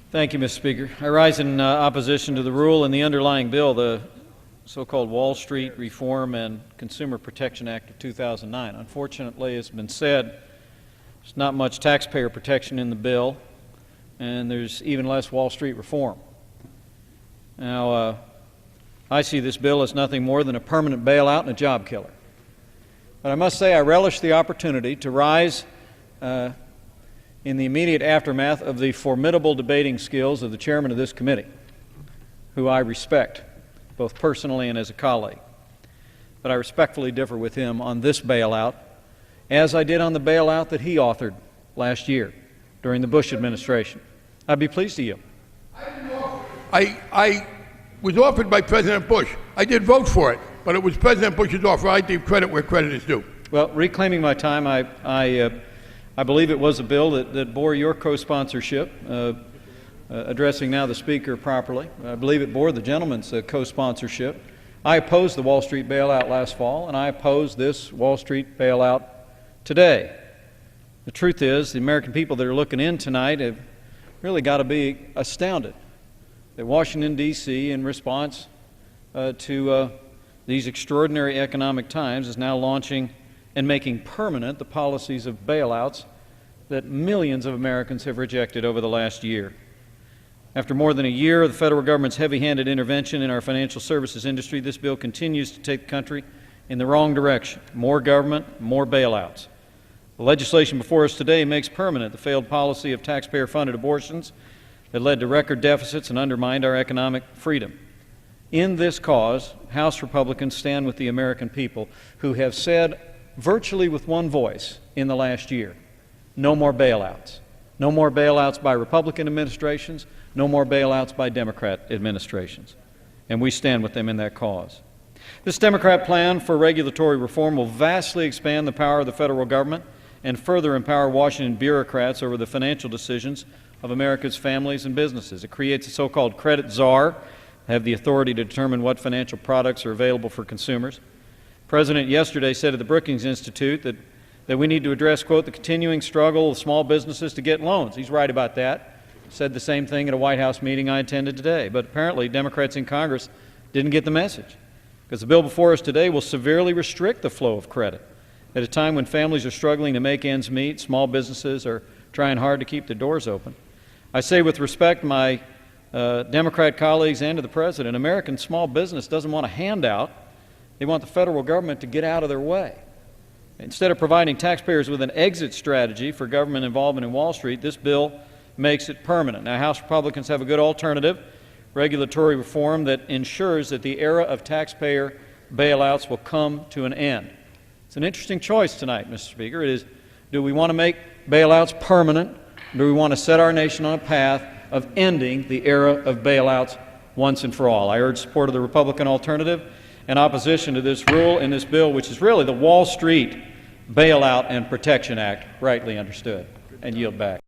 Thank you, Mr. Speaker. I rise in opposition to the rule in the underlying bill, the so-called Wall Street Reform and Consumer Protection Act of 2009. Unfortunately, it's been said there's not much taxpayer protection in the bill, and there's even less Wall Street reform. Now, I see this bill as nothing more than a permanent bailout and a job killer. But I must say I relish the opportunity to rise in the immediate aftermath of the formidable debating skills of the chairman of this committee, who I respect, both personally and as a colleague. But I respectfully differ with him on this bailout, as I did on the bailout that he authored last year during the Bush administration. I'd be pleased to yield. I was offered by President Bush. I did vote for it, but it was President Bush's offer. I give credit where credit is due. Well, reclaiming my time, I believe it was a bill that bore your co-sponsorship, addressing now the Speaker properly. I believe it bore the gentleman's co-sponsorship. I opposed the Wall Street bailout last fall, and I oppose this Wall Street bailout today. The truth is, the American people that are looking in tonight have really got to be astounded that Washington, D.C., in response to these extraordinary economic times, is now launching and making permanent the policies of bailouts that millions of Americans have rejected over the last year. After more than a year of the federal government's heavy-handed intervention in our financial services industry, this bill continues to take the country in the wrong direction. More government, more bailouts. The legislation before us today makes permanent the failed policy of taxpayer-funded abortions that led to record deficits and undermined our economic freedom. In this cause, House Republicans stand with the American people who have said virtually with one voice in the last year, no more bailouts. No more bailouts by Republican administrations, no more bailouts by Democrat administrations. And we stand with them in that cause. This Democrat plan for regulatory reform will vastly expand the power of the federal government and further empower Washington bureaucrats over the financial decisions of America's families and businesses. It creates a so-called credit czar, have the authority to determine what financial products are available for consumers. The President yesterday said at the Brookings Institute that we need to address, quote, the continuing struggle of small businesses to get loans. He's right about that. Said the same thing at a White House meeting I attended today. But apparently Democrats in Congress didn't get the message, because the bill before us today will severely restrict the flow of credit. At a time when families are struggling to make ends meet, small businesses are trying hard to keep their doors open. I say with respect to my Democrat colleagues and to the President, American small business doesn't want a handout. They want the federal government to get out of their way. Instead of providing taxpayers with an exit strategy for government involvement in Wall Street, this bill makes it permanent. Now, House Republicans have a good alternative, regulatory reform that ensures that the era of taxpayer bailouts will come to an end. It's an interesting choice tonight, Mr. Speaker. It is, do we want to make bailouts permanent? Or do we want to set our nation on a path of ending the era of bailouts once and for all? I urge support of the Republican alternative and opposition to this rule in this bill, which is really the Wall Street Bailout and Protection Act, rightly understood, and yield back.